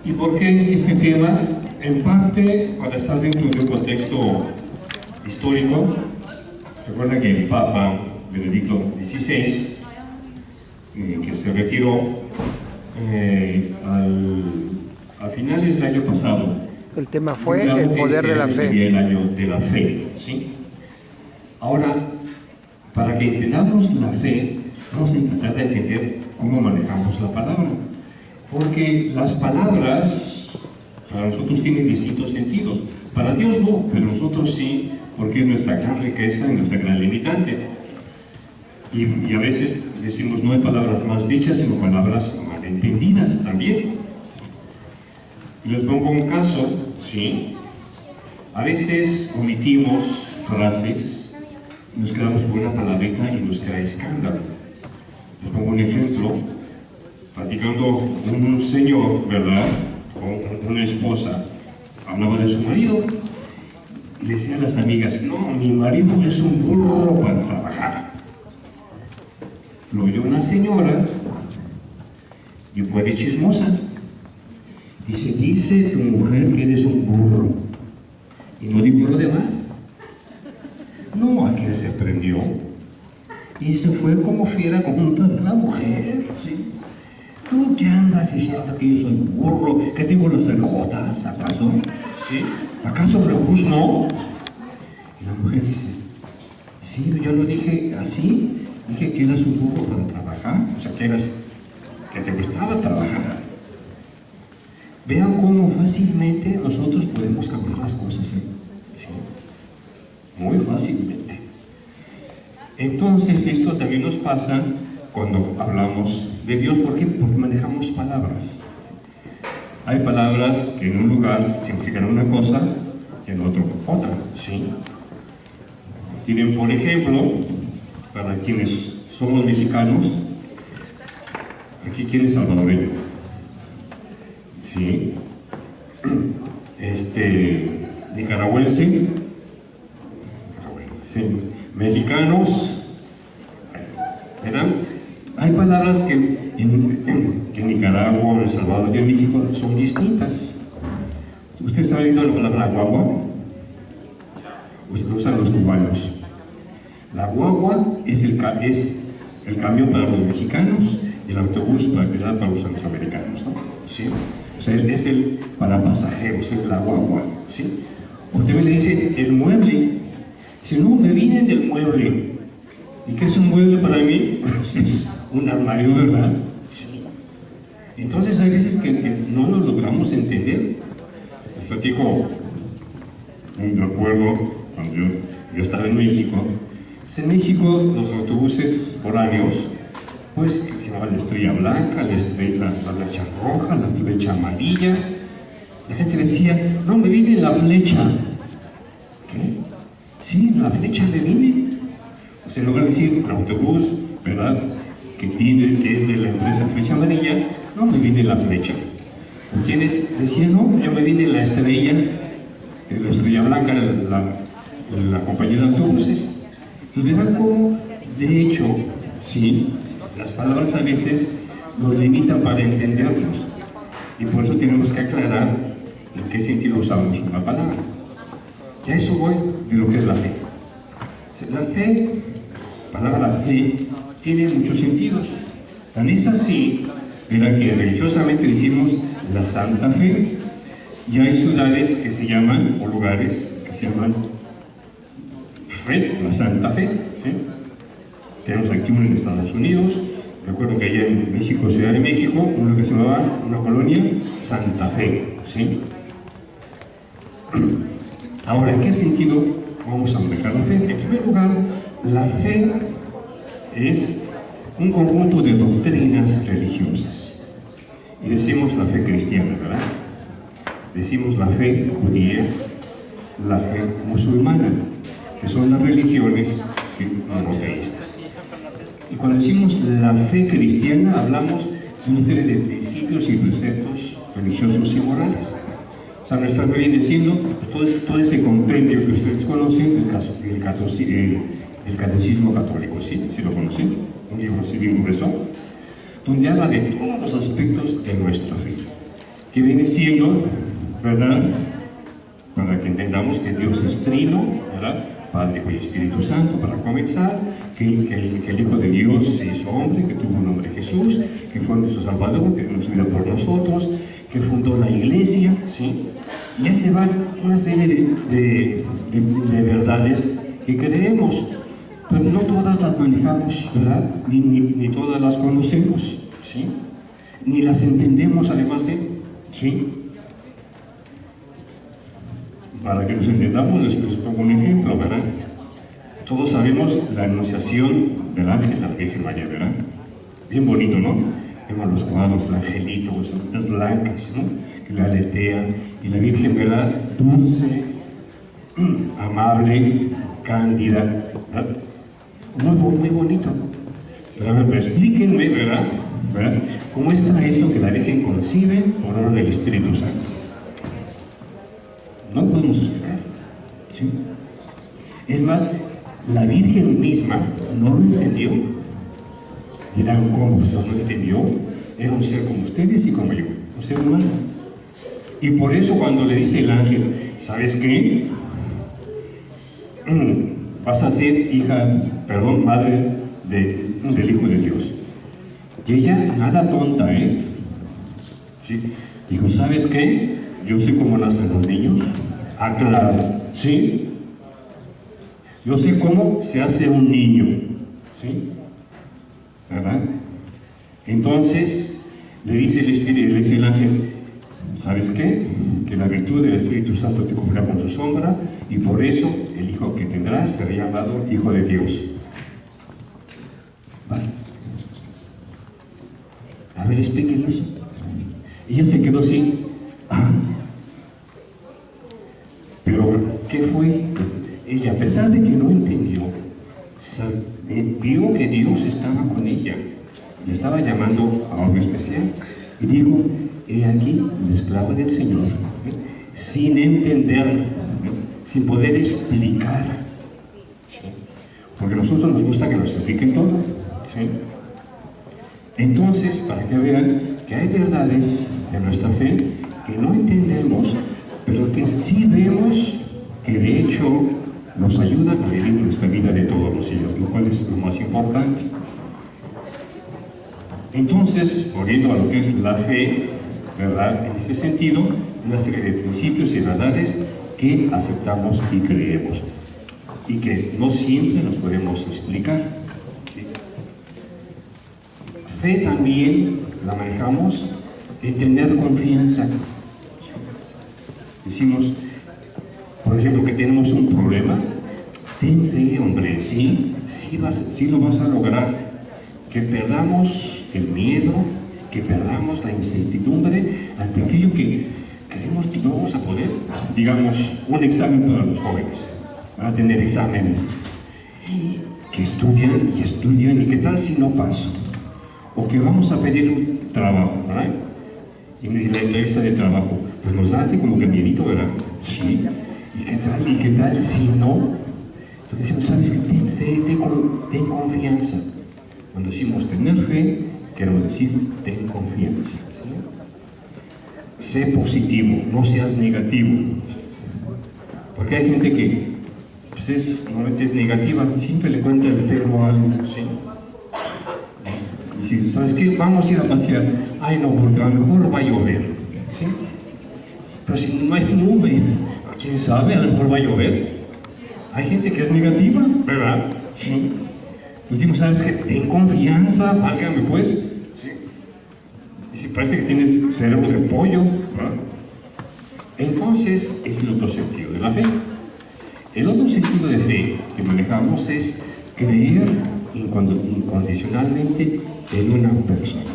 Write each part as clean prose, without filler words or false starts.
¿Y por qué este tema? En parte, para estar dentro de un contexto histórico. Recuerda que el Papa Benedicto XVI, que se retiró a finales del año pasado. El tema fue el poder de la fe. Sería el año de la fe, ¿sí? Ahora, para que entendamos la fe, vamos a tratar de entender cómo manejamos la palabra. Porque las palabras para nosotros tienen distintos sentidos. Para Dios no, pero nosotros sí, porque es nuestra gran riqueza y nuestra gran limitante. Y a veces decimos no hay palabras más dichas, sino palabras mal entendidas también. Y les pongo un caso, ¿sí? A veces omitimos frases, nos quedamos con una palabrita y nos crea escándalo. Les pongo un ejemplo. Platicando un señor, ¿verdad?, con una esposa, hablaba de su marido y le decía a las amigas, no, mi marido es un burro para trabajar. Lo oyó una señora y fue de chismosa. Dice tu mujer que eres un burro. Y no dijo lo demás. No, aquel se prendió y se fue como fiera contra la mujer, ¿sí? ¿Tú qué andas diciendo que yo soy burro? ¿Que tengo las orejotas, acaso? ¿Sí? ¿Acaso rebuzno? Y la mujer dice, sí, yo lo dije así. Dije que eras un burro para trabajar. O sea, que te gustaba trabajar. Vean cómo fácilmente nosotros podemos cambiar las cosas, ¿eh? Sí. Muy fácilmente. Entonces, esto también nos pasa cuando hablamos de Dios. ¿Por qué? Porque manejamos palabras. Hay palabras que en un lugar significan una cosa y en otro otra, ¿sí? Tienen, por ejemplo, para quienes somos mexicanos, aquí quién es salvadoreño, ¿sí? Nicaragüense, sí. Mexicanos, ¿verdad? Hay palabras que en Nicaragua, en El Salvador y en México son distintas. ¿Ustedes han oído la palabra guagua? Ustedes usan los cubanos. La guagua es el camión para los mexicanos y el autobús para los centroamericanos, ¿no? ¿Sí? O sea, es el para pasajeros, es la guagua, ¿sí? Usted me le dice el mueble. Si no, me vienen del mueble. ¿Y qué es un mueble para mí? Es un armario, ¿verdad? Sí. Entonces hay veces que no lo logramos entender. Les platico un recuerdo cuando yo estaba en México. En México los autobuses foráneos, pues que se llamaban la estrella blanca, la flecha roja, la flecha amarilla. La gente decía, no, me viene la flecha. ¿Qué? Sí, la flecha me viene. O sea, en lugar de decir autobús, ¿verdad?, que es de la empresa Flecha Amarilla, no, me viene la flecha. Quienes decían, no, yo me viene la estrella blanca, la compañía de autobuses. Entonces, verán cómo, de hecho, sí, las palabras a veces nos limitan para entendernos. Y por eso tenemos que aclarar en qué sentido usamos una palabra. Ya eso voy de lo que es la fe. La fe, palabra fe, tiene muchos sentidos. Tan es así, verán que religiosamente decimos la Santa Fe. Y hay ciudades que se llaman, o lugares que se llaman fe, la Santa Fe, ¿sí? Tenemos aquí uno en Estados Unidos. Recuerdo que allá en México, Ciudad de México, uno que se llamaba, una colonia, Santa Fe, ¿sí? Ahora, ¿en qué sentido vamos a manejar la fe? En primer lugar, la fe es un conjunto de doctrinas religiosas. Y decimos la fe cristiana, ¿verdad? Decimos la fe judía, la fe musulmana, que son las religiones monoteístas. Y cuando decimos la fe cristiana, hablamos de una serie de principios y preceptos religiosos y morales. O sea, nuestra fe viene siendo todo ese compendio que ustedes conocen del catecismo católico, ¿sí? ¿Sí lo conocen? Un libro así bien grueso, donde habla de todos los aspectos de nuestra fe. que viene siendo, ¿verdad? Para que entendamos que Dios es trino, ¿verdad? Padre, Hijo y Espíritu Santo, para comenzar, que el Hijo de Dios se hizo hombre, que tuvo un nombre Jesús, que fue nuestro Salvador, que nos vino por nosotros, que fundó la iglesia, ¿sí? Y ya se van una serie de verdades que creemos, pero no todas las manejamos, ¿verdad? Ni todas las conocemos, ¿sí? Ni las entendemos además de, ¿sí? Para que nos entendamos, les pongo un ejemplo, ¿verdad? Todos sabemos la anunciación del ángel, la Virgen María, ¿verdad? Bien bonito, ¿no? Vemos los cuadros, el angelito, las blancas, ¿no? Que la aletean, y la Virgen, ¿verdad? Dulce, amable, cándida, ¿verdad? Muy bonito. Pero a ver, explíquenme, ¿verdad? ¿Cómo está eso que la Virgen concibe por obra del Espíritu Santo? No podemos explicar, ¿sí? Es más, la Virgen misma no lo entendió. Dirán, ¿cómo? No lo entendió. Era un ser como ustedes y como yo, un ser humano. Y por eso cuando le dice el ángel, ¿sabes qué? Vas a ser madre del Hijo de Dios. Y ella, nada tonta, ¿sí? Dijo, ¿sabes qué? Yo sé cómo nacen los niños. Ah, claro, ¿sí? Yo sé cómo se hace un niño, ¿sí? ¿Verdad? Entonces, le dice el ángel, ¿sabes qué? Que la virtud del Espíritu Santo te cubrirá con su sombra, y por eso el hijo que tendrás será llamado Hijo de Dios. ¿Vale? A ver, explíquenle eso. Ella se quedó así. Pero, ¿qué fue? Ella, a pesar de que no entendió, vio que Dios estaba con ella. Le estaba llamando a algo especial. Y dijo, he aquí la esclava del Señor. Sin entender, sin poder explicar. ¿Sí? Porque a nosotros nos gusta que nos expliquen todo. ¿Sí? Entonces, para que vean que hay verdades de nuestra fe que no entendemos, pero que sí vemos que de hecho nos ayudan a vivir nuestra vida de todos los días, lo cual es lo más importante. Entonces, volviendo a lo que es la fe, ¿verdad? En ese sentido, una serie de principios y verdades que aceptamos y creemos, y que no siempre nos podemos explicar. ¿Sí? Fe también la manejamos en tener confianza. Decimos, por ejemplo, que tenemos un problema, ten fe, hombre, sí lo vas a lograr. Que perdamos el miedo, que perdamos la incertidumbre ante aquello que creemos que no vamos a poder. Digamos, un examen para los jóvenes, van a tener exámenes, que estudian, y qué tal si no paso, o que vamos a pedir un trabajo, ¿verdad? Y la entrevista de trabajo, pues nos hace como que miedito, ¿verdad? Sí. ¿Y qué tal si no? Entonces decimos, ¿sabes qué? Ten fe, ten confianza. Cuando decimos tener fe, queremos decir ten confianza. ¿Sí? Sé positivo, no seas negativo. Porque hay gente que pues normalmente es negativa, siempre le cuenta el perro algo, ¿sí? Y si, ¿sabes qué? Vamos a ir a pasear. Ay, no, porque a lo mejor va a llover, ¿sí? Pero si no hay nubes, ¿quién sabe? A lo mejor va a llover. Hay gente que es negativa, ¿verdad? Sí. Entonces decimos, ¿sabes qué? Ten confianza, válgame pues. ¿Sí? Y si parece que tienes cerebro de pollo, ¿verdad? Entonces, es el otro sentido de la fe. El otro sentido de fe que manejamos es creer incondicionalmente en una persona.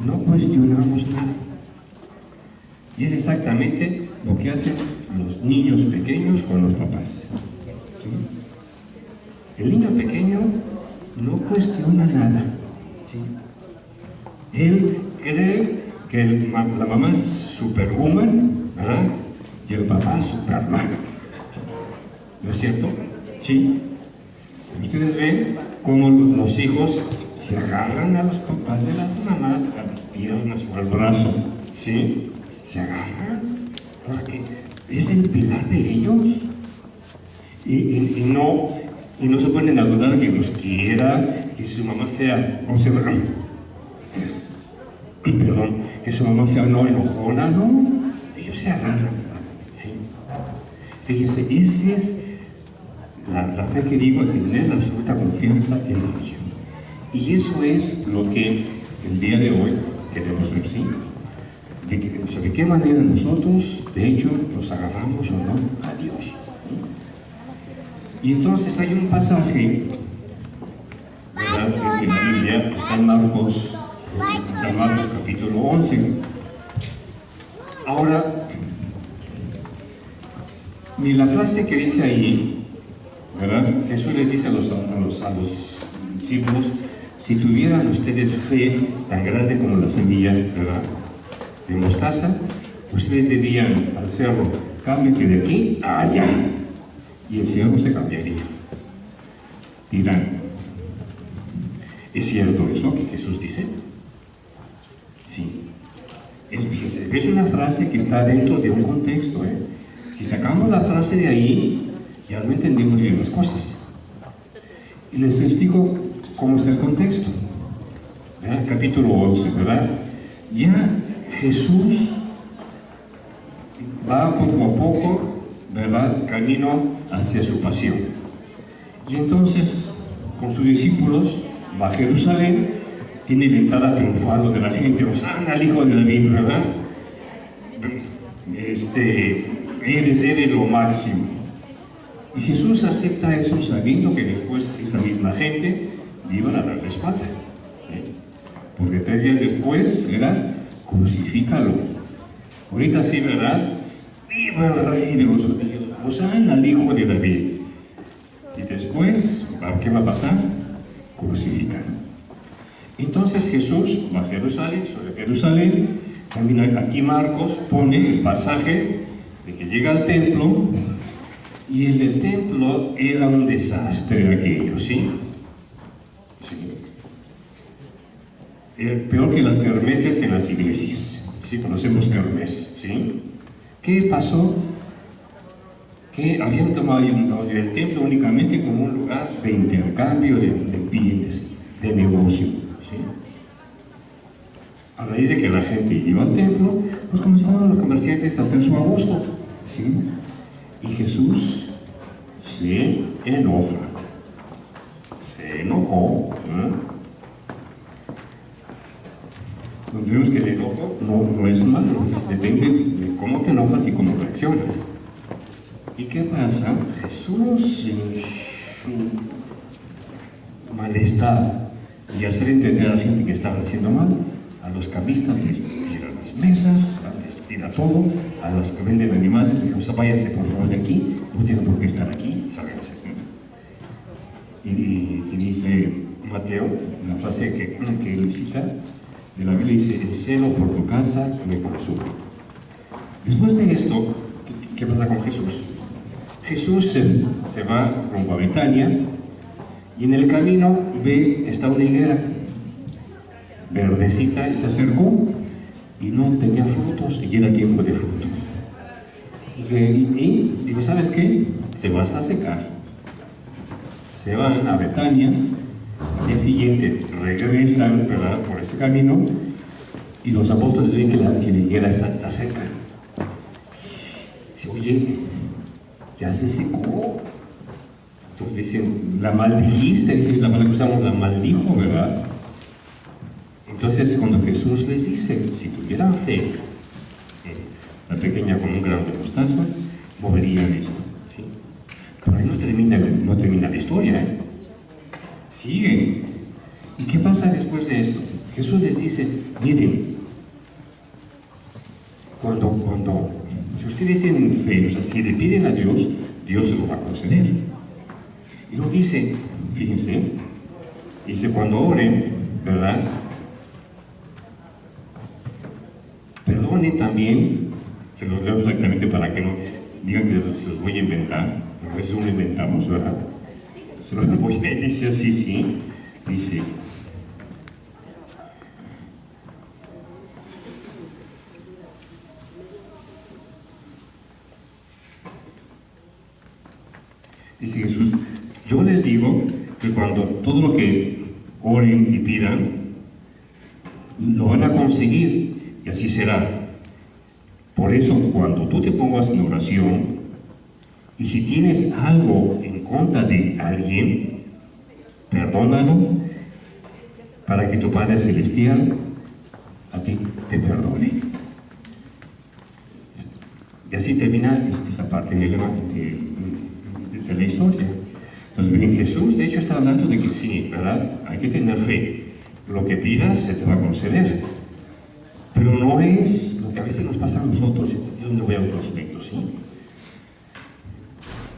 No cuestionamos nada. Y es exactamente lo que hacen los niños pequeños con los papás. ¿Sí? El niño pequeño no cuestiona nada. ¿Sí? Él cree que la mamá es superwoman, ¿verdad? Y el papá es superman. ¿No es cierto? Sí. Ustedes ven cómo los hijos se agarran a los papás de las mamás, las piernas o el brazo, ¿sí? Se agarran, porque es el pilar de ellos. Y no se ponen a dudar que los quiera, que su mamá sea, perdón, que su mamá sea no enojona, no, ellos se agarran, ¿sí? Fíjense, esa es la fe que digo, tener la absoluta confianza en Dios. Y eso es lo que el día de hoy queremos ver, ¿sí? ¿De qué manera nosotros, de hecho, nos agarramos o no a Dios? Y entonces hay un pasaje, ¿verdad?, que en la Biblia está en Marcos capítulo 11. Ahora, ni la frase que dice ahí, ¿verdad? Jesús les dice a los discípulos, si tuvieran ustedes fe tan grande como la semilla, ¿verdad?, de mostaza, ustedes dirían al cerro, cámbiate de aquí a allá, y el cerro se cambiaría. Dirán, ¿es cierto eso que Jesús dice? Sí. Es una frase que está dentro de un contexto, ¿eh? Si sacamos la frase de ahí, ya no entendemos bien las cosas. Y les explico cómo está el contexto. ¿Verdad? Capítulo 11, ¿verdad? Ya Jesús va poco a poco, ¿verdad?, camino hacia su pasión. Y entonces, con sus discípulos, va a Jerusalén, tiene la entrada triunfal de la gente, Hosana al hijo de David, ¿verdad? Eres lo máximo. Y Jesús acepta eso sabiendo que después esa misma gente le iban a dar la espalda. ¿Sí? Porque 3 días después era crucifícalo. Ahorita sí, ¿verdad? ¡Viva el rey de los judíos! Hosana al hijo de David. Y después, ¿qué va a pasar? Crucificar. Entonces Jesús va a Jerusalén, sobre Jerusalén. También aquí Marcos pone el pasaje de que llega al templo, y en el templo era un desastre aquello, ¿sí? Sí. Peor que las kermeses en las iglesias, ¿sí? Conocemos kermes, ¿sí? ¿Qué pasó? Que habían tomado el templo únicamente como un lugar de intercambio de bienes, de negocio, ¿sí? A raíz de que la gente iba al templo, pues comenzaron los comerciantes a hacer su agosto, ¿sí? Y Jesús se enoja, se enojó, ¿no? Nos vemos que el enojo no es malo, depende de cómo te enojas y cómo reaccionas. ¿Y qué pasa? Jesús, en su malestar y hacer entender a la gente que estaban haciendo mal, a los cambistas les tira las mesas, les tira todo, a los que venden animales les dijo, váyanse por favor de aquí, no tienen por qué estar aquí, sáquense. Y dice Mateo, la frase que él cita de la Biblia, dice, el celo por tu casa me consume. Después de esto, ¿qué pasa con Jesús? Jesús se va rumbo a Betania, y en el camino ve que está una higuera verdecita, y se acercó y no tenía frutos, y era tiempo de frutos. Y digo, ¿sabes qué? Te vas a secar. Se van a Betania, al día siguiente regresan, ¿verdad?, por ese camino, y los apóstoles ven que la higuera está seca. Dice, oye, ya se secó. Entonces dicen, la maldijiste, dice la palabra que usamos, la maldijo, ¿verdad? Entonces cuando Jesús les dice, si tuvieran fe, la pequeña como un grano de mostaza, moverían esto, ¿sí? Pero ahí no termina la historia, ¿eh? Sigue. ¿Y qué pasa después de esto? Jesús les dice, miren, si ustedes tienen fe, o sea, si le piden a Dios, Dios se lo va a conceder. Y lo dice, fíjense, dice, cuando oren, ¿verdad?, perdonen también, se los leo exactamente para que no digan que se los voy a inventar, porque a veces uno inventamos, ¿verdad? Se los voy a dice así, sí, dice, Dice Jesús, yo les digo que cuando todo lo que oren y pidan, lo van a conseguir y así será. Por eso, cuando tú te pongas en oración y si tienes algo en contra de alguien, perdónalo para que tu Padre Celestial a ti te perdone. Y así termina esa parte de la historia. Entonces, bien, Jesús, de hecho, está hablando de que sí, ¿verdad? Hay que tener fe. Lo que pidas se te va a conceder. Pero no es lo que a veces nos pasa a nosotros. Yo no voy a otro aspecto, ¿sí?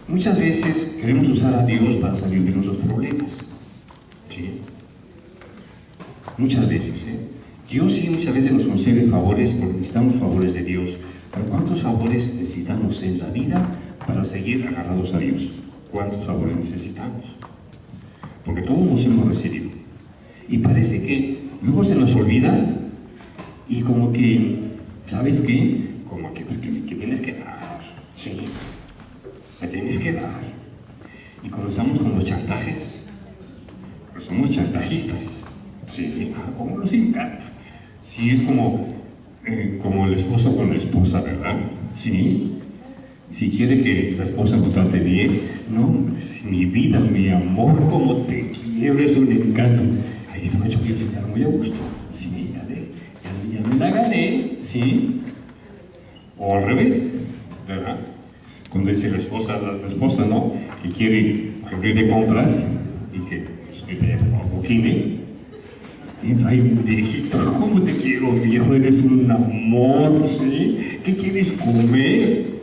Muchas veces queremos usar a Dios para salir de nuestros problemas. ¿Sí? Muchas veces, ¿eh? Dios sí muchas veces nos concede favores, necesitamos favores de Dios. Pero ¿cuántos favores necesitamos en la vida para seguir agarrados a Dios? ¿Cuántos favores necesitamos? Porque todos los hemos recibido. Y parece que luego se nos olvida y como que, ¿sabes qué? Como que tienes que dar, ¿sí? Me tienes que dar. Y comenzamos con los chantajes. Pues somos chantajistas, ¿sí? Como nos encanta. Sí, es como el esposo con la esposa, ¿verdad? Sí. Si quiere que la esposa lo trate bien, no, pues, mi vida, mi amor, como te quiero, es un encanto. Ahí esta noche quiero estar muy a gusto. Sí, ya me la gané, ¿sí? O al revés, ¿verdad? Cuando dice la esposa, ¿no? Que quiere ir de compras y que boquine. Y ay, viejito, ¿cómo te quiero, viejo? Eres un amor, ¿sí? ¿Qué quieres comer?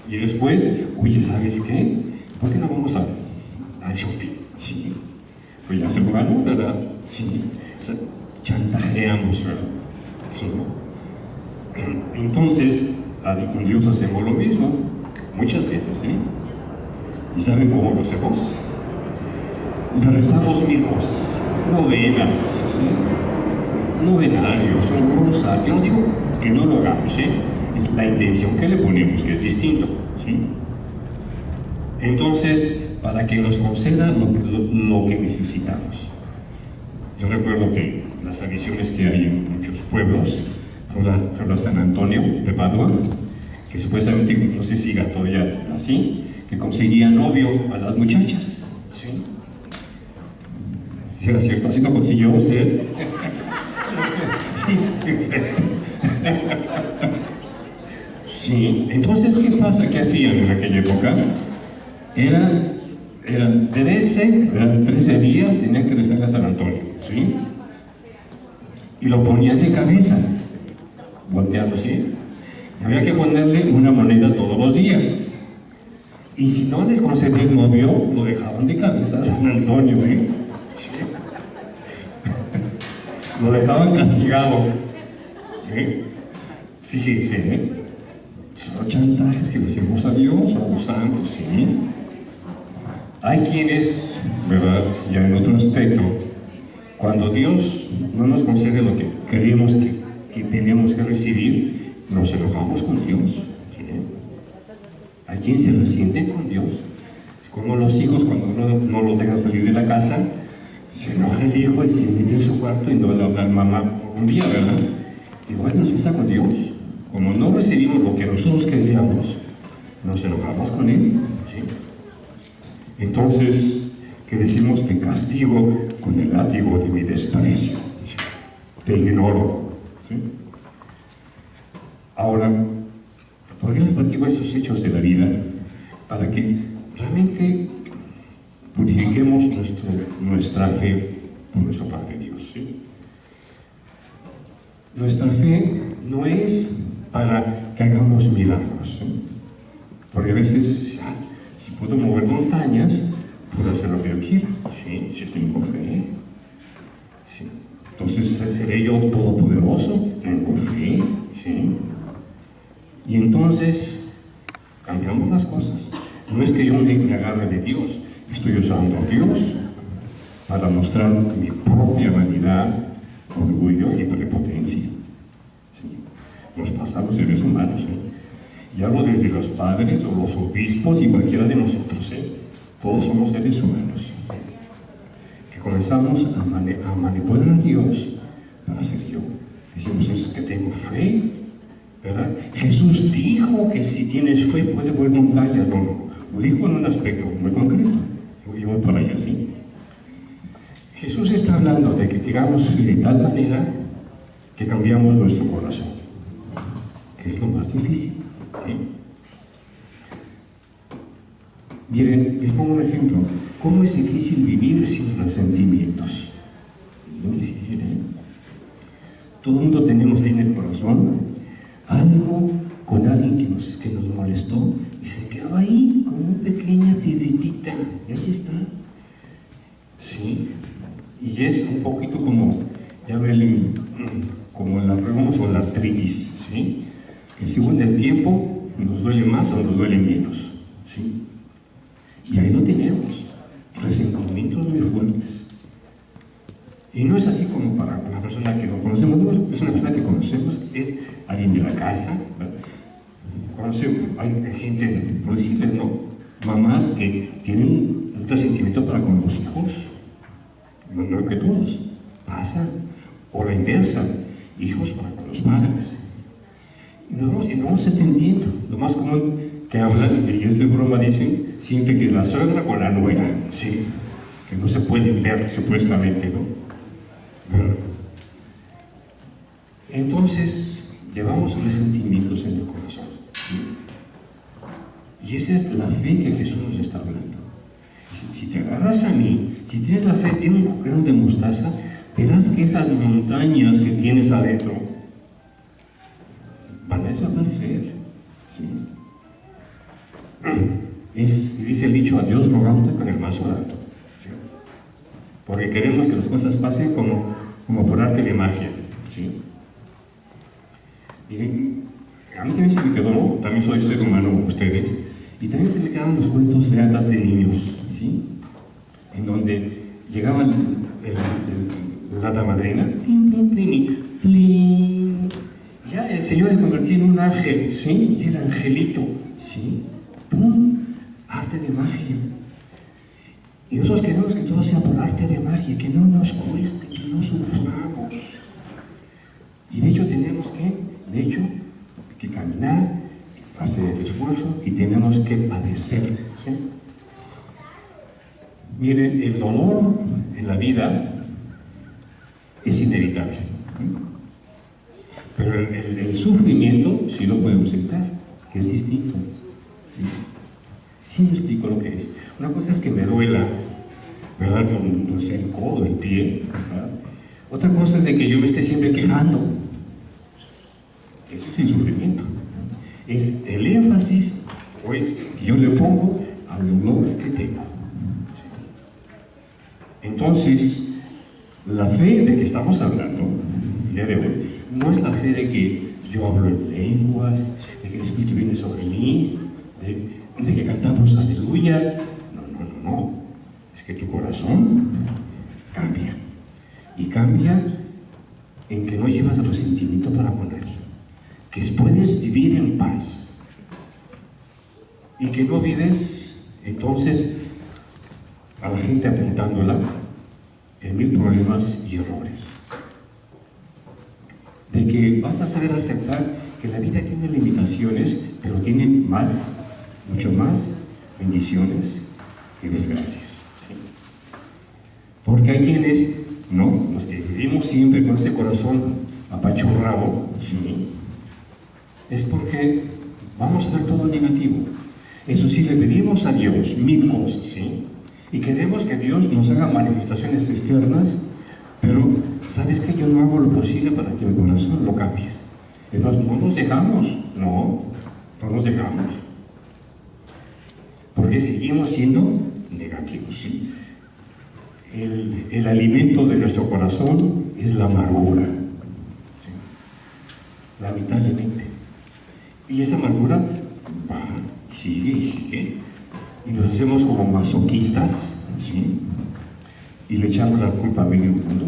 Y después, oye, ¿sabes qué? ¿Por qué no vamos al shopping? Sí. Pues ya se lo ganó, ¿verdad? Sí. O sea, chantajeamos, ¿verdad? Sí. Entonces, con Dios hacemos lo mismo, muchas veces, ¿sí? ¿Y saben cómo lo hacemos? Le rezamos 1000 cosas, novenas, ¿sí? Novenarios, un rosario. Yo no digo que no lo hagamos, ¿sí? Es la intención que le ponemos, que es distinto, ¿sí? Entonces, para que nos conceda lo que necesitamos. Yo recuerdo que las tradiciones que hay en muchos pueblos, por San Antonio de Padua, que supuestamente, no sé si siga todavía así, que conseguía novio a las muchachas, ¿sí? ¿Sí era cierto? ¿Así lo consiguió usted? Sí, sí, perfecto. Sí, entonces, ¿qué pasa? ¿Qué hacían en aquella época? Eran 13 días, tenían que rezar a San Antonio, ¿sí? Y lo ponían de cabeza, volteando, ¿sí? Había que ponerle una moneda todos los días. Y si no les concedía el novio, lo dejaban de cabeza a San Antonio, ¿eh? ¿Sí? Lo dejaban castigado, ¿eh? Fíjense, ¿eh? Son chantajes que le hacemos a Dios o a los santos, ¿sí? Hay quienes, ¿verdad? Ya en otro aspecto, cuando Dios no nos concede lo que creemos que tenemos que recibir, nos enojamos con Dios, ¿sí? Hay quienes se resienten con Dios. Es como los hijos cuando no los dejan salir de la casa, se enoja el hijo y se mete en su cuarto y no le habla a mamá por un día, ¿verdad? Igual nos pasa con Dios. Como no recibimos lo que nosotros queríamos, nos enojamos con Él, ¿sí? Entonces, ¿qué decimos? Te castigo con el látigo de mi desprecio, ¿sí? Te ignoro, ¿sí? Ahora, ¿por qué les platico estos hechos de la vida? Para que realmente purifiquemos nuestra fe por nuestro Padre Dios, ¿sí? Nuestra fe no es para que hagamos milagros, ¿sí? Porque a veces, si puedo mover montañas, puedo hacer lo que yo quiera, ¿sí? Si tengo fe, ¿sí? Entonces, ¿seré yo todopoderoso? Tengo fe, ¿sí? Y entonces, cambiamos las cosas. No es que yo me agarre de Dios, estoy usando a Dios para mostrar mi propia vanidad, orgullo y prepotencia. ¿Sí? Nos pasa a los seres humanos, ¿eh? Y hablo desde los padres o los obispos y cualquiera de nosotros, ¿eh? Todos somos seres humanos, ¿sí? Que comenzamos a manipular a Dios para ser yo. Decimos, es que tengo fe, ¿verdad? Jesús dijo que si tienes fe puedes mover montañas. No, lo dijo en un aspecto muy concreto. Yo voy para allá, ¿sí? Jesús está hablando de que digamos fe de tal manera que cambiamos nuestro corazón, que es lo más difícil, ¿sí? Miren, les pongo un ejemplo. ¿Cómo es difícil vivir sin resentimientos? Es muy difícil, ¿eh? Todo el mundo tenemos ahí en el corazón algo con alguien que nos molestó y se quedó ahí como una pequeña piedritita. Y ahí está. Sí. Y es un poquito como, ya ven, como la reuma o la artritis, ¿sí? Que según el tiempo nos duele más o nos duele menos, ¿sí? Y ahí lo tenemos, resentimientos muy fuertes. Y no es así como para una persona que no conocemos, no, es una persona que conocemos, es alguien de la casa, ¿verdad? Conocemos, hay gente, por decirles, ¿no? Mamás que tienen un resentimiento para con los hijos, no que todos, pasa, o la inversa, hijos para con los padres. Y nos vamos extendiendo. Lo más común que hablan, y es de broma, dicen siempre que la suegra con la nuera, sí, que no se pueden ver supuestamente, ¿no? Pero, entonces, llevamos resentimientos en el corazón, ¿sí? Y esa es la fe que Jesús nos está hablando. Si te agarras a mí, si tienes la fe de un grano de mostaza, verás que esas montañas que tienes adentro van a desaparecer, ¿sí? Dice el dicho, a Dios rogando con el mazo dando, ¿sí? Porque queremos que las cosas pasen como por arte de magia, ¿sí? Miren, a mí también se me quedó, ¿no? También soy ser humano como ustedes, y también se me quedaron los cuentos de hadas de niños, ¿sí? En donde llegaba la hada madrina, plin, plin, plin, plin. Ya el Señor se convertía en un ángel, ¿sí? Y era angelito, ¿sí? ¡Pum! Arte de magia. Y nosotros queremos que todo sea por arte de magia, que no nos cueste, que no suframos. Y de hecho tenemos que caminar, hacer el esfuerzo y tenemos que padecer, ¿sí? Miren, el dolor en la vida es inevitable, ¿sí? Pero el sufrimiento sí lo podemos evitar, que es distinto, ¿sí? Sí me explico lo que es. Una cosa es que me duela, ¿verdad? No sé, el codo, el pie, ¿verdad? Otra cosa es de que yo me esté siempre quejando. Eso es el sufrimiento. Es el énfasis, pues, que yo le pongo al dolor que tengo. ¿Sí? Entonces, la fe de que estamos hablando el día de hoy no es la fe de que yo hablo en lenguas, de que el Espíritu viene sobre mí, de que cantamos aleluya. No. Es que tu corazón cambia. Y cambia en que no llevas resentimiento para con nadie. Que puedes vivir en paz. Y que no vives, entonces, a la gente apuntándola en mil problemas y errores. De que vas a saber aceptar que la vida tiene limitaciones, pero tiene mucho más bendiciones que desgracias, ¿sí? Porque hay quienes, ¿no? Los que vivimos siempre con ese corazón apachurrado, ¿sí? Es porque vamos a ver todo negativo. Eso sí, le pedimos a Dios 1000 cosas, ¿sí? Y queremos que Dios nos haga manifestaciones externas, pero ¿sabes qué? Yo no hago lo posible para que el corazón lo cambies. Entonces no nos dejamos, no nos dejamos. Porque seguimos siendo negativos, ¿sí? El alimento de nuestro corazón es la amargura, ¿sí? Lamentablemente. Y esa amargura va, sigue y sigue. Y nos hacemos como masoquistas, ¿sí? Y le echamos la culpa a medio mundo,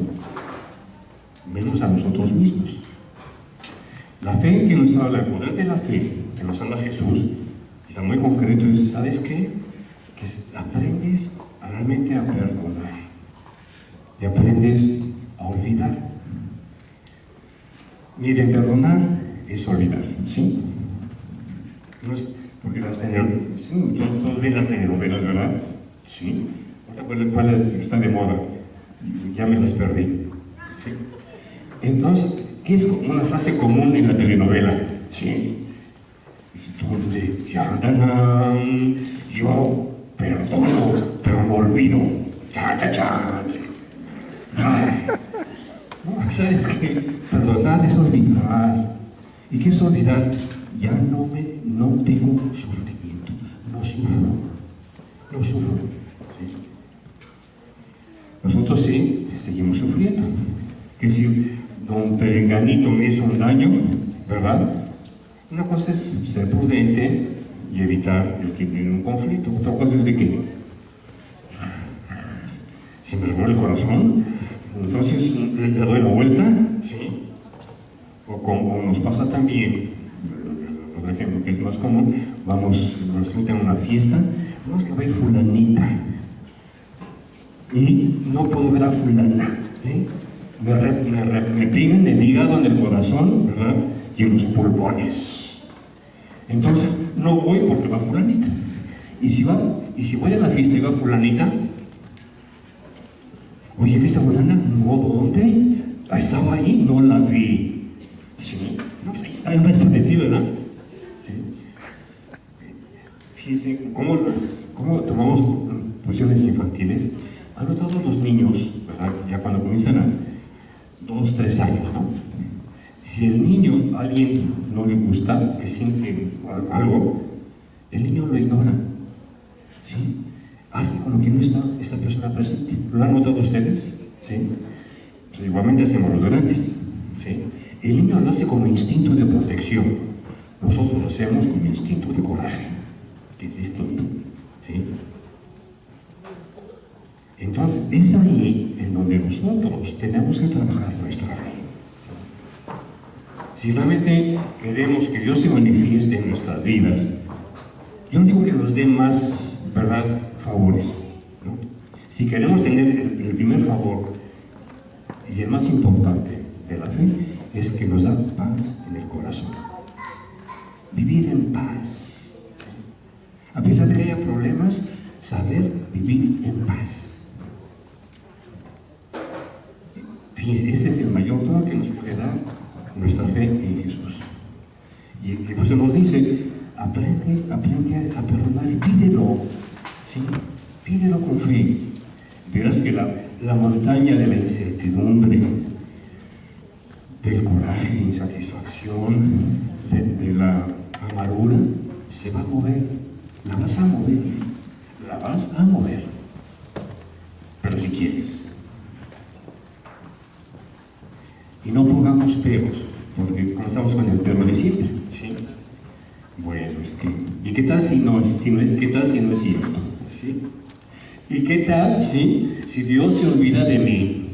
menos a nosotros mismos. La fe que nos habla, el poder de la fe que nos habla Jesús, está muy concreto, es, ¿sabes qué? aprendes realmente a perdonar y aprendes a olvidar. Miren, perdonar es olvidar, ¿sí? No es porque las telenovelas, sí, todos ven las telenovelas, ¿verdad? Sí. ¿Cuál está de moda? Ya me las perdí. ¿Sí? Entonces, ¿qué es una frase común en la telenovela? ¿Sí? Es donde yo perdono, pero no olvido. Cha, cha, cha. Ay. No, ¿sabes qué? Perdonar es olvidar. ¿Y qué es olvidar? Ya no tengo sufrimiento, no sufro. ¿Sí? Nosotros sí seguimos sufriendo. Que si don Perenganito me hizo un daño, ¿verdad? Una cosa es ser prudente y evitar el que tiene un conflicto. Otra cosa es de que si me duele el corazón, entonces le doy la vuelta, ¿sí? O como nos pasa también, por ejemplo, que es más común, nos invitan a una fiesta, vamos a ver fulanita, y no puedo ver a fulana, ¿eh? Me piden el hígado en el corazón, ¿verdad? Y en los pulmones. Entonces, no voy porque va fulanita. Y si voy a la fiesta y va fulanita, oye, ¿viste a fulana? No, ¿dónde? Estaba ahí, no la vi. Sí, no, pues ahí está enfrente, ¿verdad? Sí. Fíjense, ¿cómo tomamos posiciones infantiles? Han notado los niños, ¿verdad? Ya cuando comienzan a 2, 3 años, ¿no? Si el niño, a alguien no le gusta, que siente algo, el niño lo ignora, ¿sí? Hace como que no está esta persona presente. ¿Lo han notado ustedes? ¿Sí? Pues igualmente hacemos los grandes, ¿sí? El niño lo hace como instinto de protección. Nosotros lo hacemos como instinto de coraje, que es distinto, ¿sí? Entonces, es ahí en donde nosotros tenemos que trabajar nuestra fe. Si realmente queremos que Dios se manifieste en nuestras vidas, yo no digo que nos dé más, ¿verdad?, favores, ¿no? Si queremos tener el primer favor y el más importante de la fe, es que nos da paz en el corazón. Vivir en paz. ¿Sí? A pesar de que haya problemas, saber vivir en paz. Fíjense, ese es el mayor don que nos puede dar nuestra fe en Jesús. Y por eso nos dice, aprende a perdonar y pídelo, ¿sí? Pídelo con fe. Verás que la montaña de la incertidumbre, del coraje, insatisfacción, de la amargura, se va a mover. La vas a mover. Pero si quieres. Y no pongamos peros, porque comenzamos con el pero de siempre, ¿sí? Bueno, es que, ¿y qué tal si no es cierto? ¿Sí? ¿Y qué tal si Dios se olvida de mí?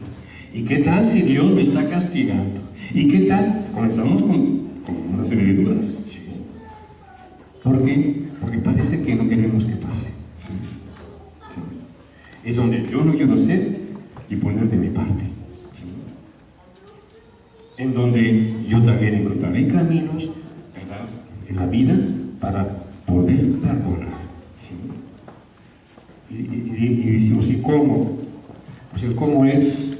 ¿Y qué tal si Dios me está castigando? ¿Y qué tal? Comenzamos con una serie de dudas, ¿sí? ¿Por qué? Porque parece que no queremos que pase, ¿sí? ¿Sí? Es donde yo no quiero ser y poner de mi parte. En donde yo también encontraré caminos, ¿verdad?, en la vida para poder perdonar, ¿sí? Y decimos, ¿y cómo? Pues el cómo es,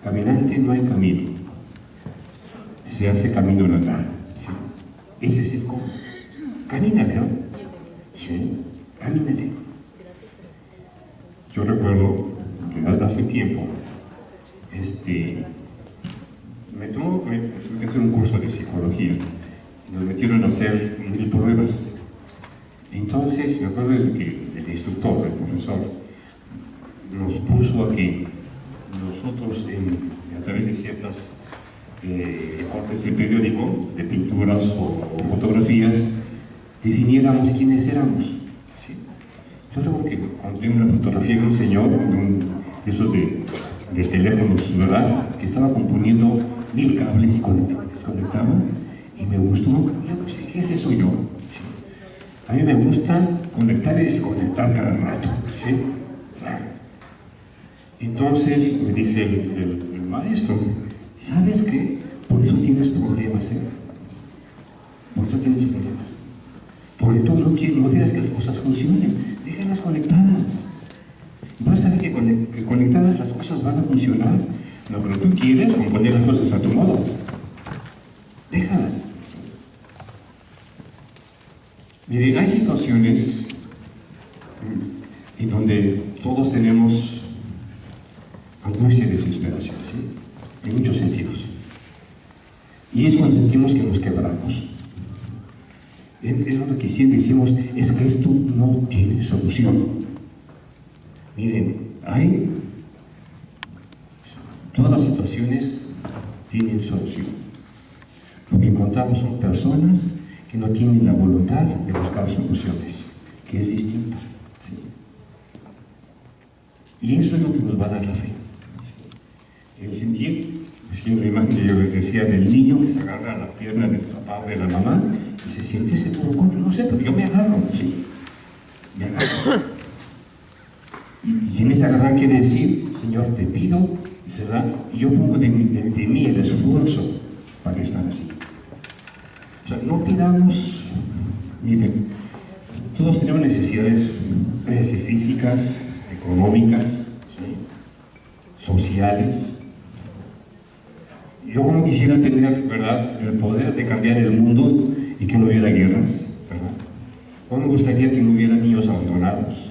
caminante no hay camino, se hace camino al andar, ¿sí? Ese es el cómo. Camínale, ¿no? Sí, camínale. Yo recuerdo que hace tiempo, me tuve que hacer un curso de psicología y nos metieron a hacer 1000 pruebas. Entonces me acuerdo que el instructor, el profesor, nos puso a que nosotros a través de ciertas cortes de periódico, de pinturas o fotografías, definiéramos quiénes éramos, ¿sí? Yo recuerdo que conté una fotografía de un señor, de esos de teléfonos, ¿verdad?, que estaba componiendo 1000 cables y conectaba, y me gustó. Yo no sé, ¿qué es eso yo? ¿Sí? A mí me gusta conectar y desconectar cada rato, ¿sí? Claro. Entonces me dice el maestro, ¿sabes qué? Por eso tienes problemas, ¿eh? Por eso tienes problemas. Porque tú no dejas que las cosas funcionen, déjalas conectadas. Y vas a ver que conectadas las cosas van a funcionar. No, pero tú quieres componer las cosas a tu modo. Déjalas. Mire, hay situaciones en donde todos tenemos angustia y desesperación, ¿sí? En muchos sentidos. Y es cuando sentimos que nos quebramos. Es lo que siempre decimos, es que esto no tiene solución. Miren, todas las situaciones tienen solución. Lo que encontramos son personas que no tienen la voluntad de buscar soluciones, que es distinto. ¿Sí? Y eso es lo que nos va a dar la fe. ¿Sí? El sentir, es que la imagen que yo les decía del niño que se agarra a la pierna del papá o de la mamá y se siente seguro con, no sé, pero yo me agarro, ¿sí? Me agarro. Y en ese agarrar quiere decir, Señor, te pido, y se da, y yo pongo de mí el esfuerzo para estar así. O sea, no pidamos, miren, todos tenemos necesidades físicas, económicas, ¿sí? Sociales. Yo como quisiera tener, ¿verdad?, el poder de cambiar el mundo y que no hubiera guerras, ¿verdad? ¿Cómo me gustaría que no hubiera niños abandonados?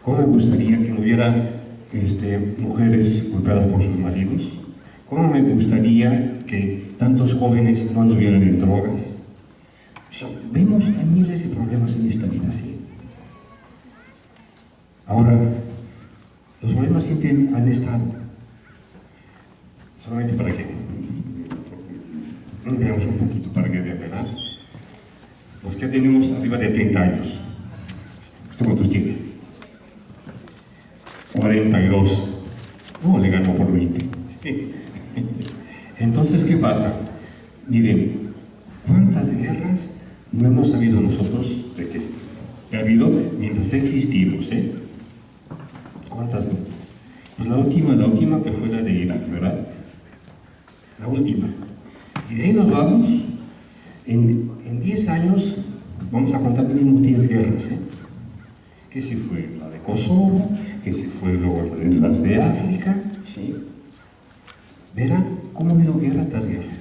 ¿Cómo me gustaría que no hubiera mujeres golpeadas por sus maridos? ¿Cómo me gustaría que tantos jóvenes no anduvieran en drogas? O sea, vemos hay miles de problemas en esta vida, ¿sí? Ahora, los problemas siempre han estado. Solamente para que veamos un poquito, para que vean, ¿verdad? Los que tenemos arriba de 30 años. ¿Usted cuántos tiene? 42. No, le ganó por 20. ¿Sí? Entonces, ¿qué pasa? Miren, ¿cuántas guerras no hemos sabido nosotros de que ha habido mientras existimos, ¿eh? ¿Cuántas? Pues la última que fue la de Irak, ¿verdad? La última. Y de ahí nos vamos. En 10 años vamos a contar mínimo 10 guerras, ¿eh? Que si fue la de Kosovo, que si fue luego las de África, ¿sí? Verán cómo ha habido guerra tras guerra.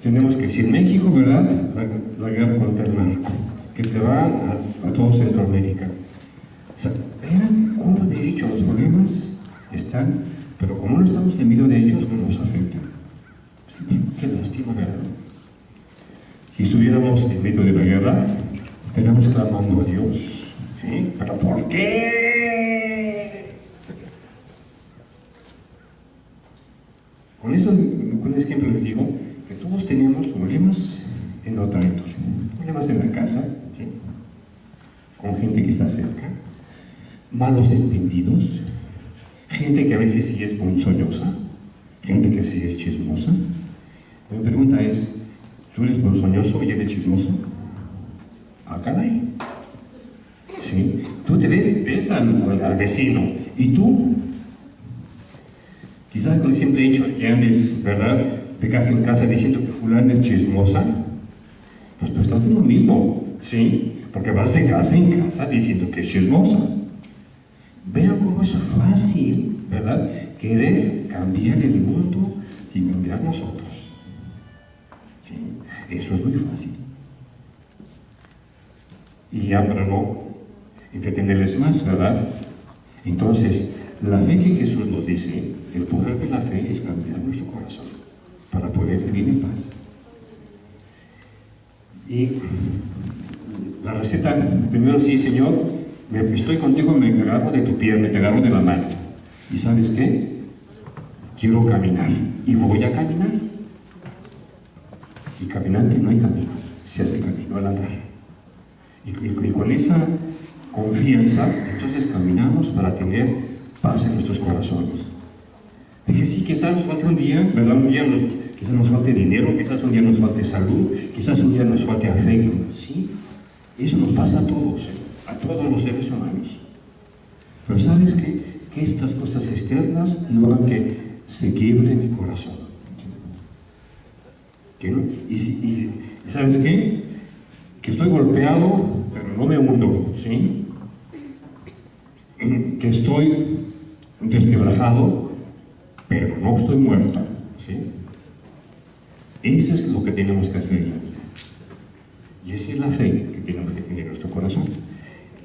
Tenemos que decir México, ¿verdad? La guerra contra el narco, que se va a todo Centroamérica. O sea, vean cómo de hecho los problemas están, pero como no estamos en medio de ellos, no nos afectan. Sí, qué lástima, ¿verdad? Si estuviéramos en medio de la guerra, estaríamos clamando a Dios. ¿Sí? ¿Pero por qué? Con eso, con ese ejemplo les digo que todos tenemos problemas en otra índole. Problemas en la casa, ¿sí? Con gente que está cerca, malos entendidos, gente que a veces sí es ponzoñosa, gente que sí es chismosa. Mi pregunta es, ¿tú eres ponzoñoso y eres chismoso? Ah, caray. ¿Sí? Tú te ves al vecino, ¿y tú? Quizás con el simple hecho de que andes, ¿verdad?, te quedas en casa diciendo que fulana es chismosa, pues tú estás haciendo lo mismo, ¿sí? Porque vas de casa en casa diciendo que es chismosa. Vean cómo es fácil, ¿verdad?, querer cambiar el mundo sin cambiar nosotros. ¿Sí? Eso es muy fácil. Y ya para no entretenerles más, ¿verdad? Entonces, la fe que Jesús nos dice, el poder de la fe es cambiar nuestro corazón para poder vivir en paz. Y la receta, primero sí, Señor, estoy contigo, me agarro de tu pierna, te agarro de la mano. ¿Y sabes qué? Quiero caminar y voy a caminar. Y caminante no hay camino, se hace camino al andar. Y con esa confianza, entonces caminamos para tener paz en nuestros corazones. Dije, sí, quizás nos falte un día, ¿verdad? Un día quizás nos falte dinero, quizás un día nos falte salud, quizás un día nos falte afecto, ¿sí? Eso nos pasa a todos, a todos los seres humanos. Pero ¿sabes qué? Que estas cosas externas no hagan que se quiebre mi corazón. ¿Sí? Y ¿sabes qué? Que estoy golpeado, pero no me hundo, ¿sí? Que estoy desquebrajado, pero no estoy muerto, ¿sí? Eso es lo que tenemos que hacer en la vida. Y esa es la fe que tenemos que tener en nuestro corazón.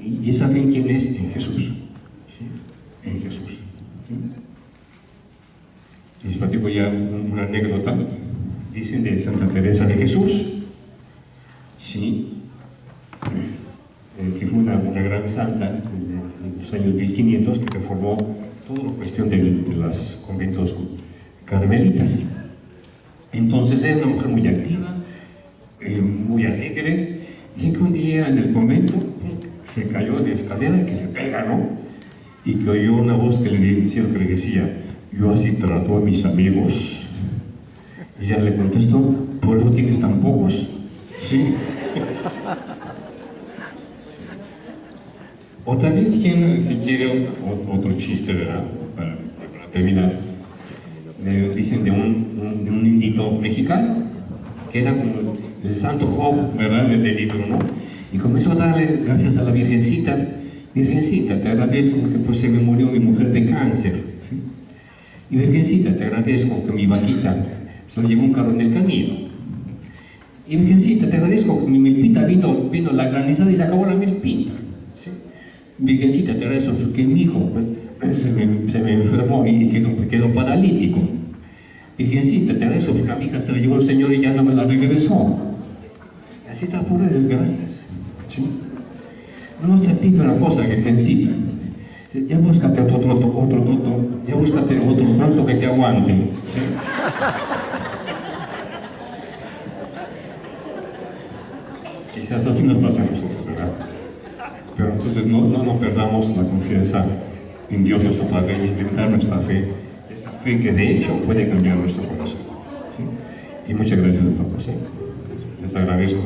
¿Y esa fe en quién es? En Jesús. ¿Sí? En Jesús. ¿Sí? Les platico ya una anécdota. Dicen de Santa Teresa de Jesús, sí, que fue una gran santa en los años 1500 que reformó toda la cuestión de los conventos carmelitas. Entonces era una mujer muy activa, muy alegre. Dicen que un día en el convento se cayó de escalera y que se pega, ¿no? Y que oyó una voz que le decía: yo así trato a mis amigos. Y ella le contestó: ¿por eso tienes tan pocos? Sí. Sí. Otra vez, si quiere otro chiste, ¿verdad? Para terminar. Dicen de un indito mexicano, que era como el santo Job, ¿verdad? Del libro, ¿no? Y comenzó a darle gracias a la Virgencita: Virgencita, te agradezco porque pues se me murió mi mujer de cáncer. ¿Sí? Y Virgencita, te agradezco que mi vaquita se lo llevó un carro en el camino. Y Virgencita, te agradezco que mi milpita vino la granizada y se acabó la milpita. ¿Sí? Virgencita, te agradezco que mi hijo se me enfermó y quedó paralítico. Virgencita, te agradezco porque a mi hija se la llevó el Señor y ya no me la regresó. Así está pura desgracias. ¿Sí? No te pido una cosa, Virgencita. Ya búscate otro tonto que te aguante. ¿Sí? Quizás así nos pasa a nosotros, ¿verdad? Pero entonces no perdamos la confianza en Dios nuestro Padre y intentar nuestra fe, esa fe que de hecho puede cambiar nuestro corazón. ¿Sí? Y muchas gracias a todos. ¿Sí? Les agradezco.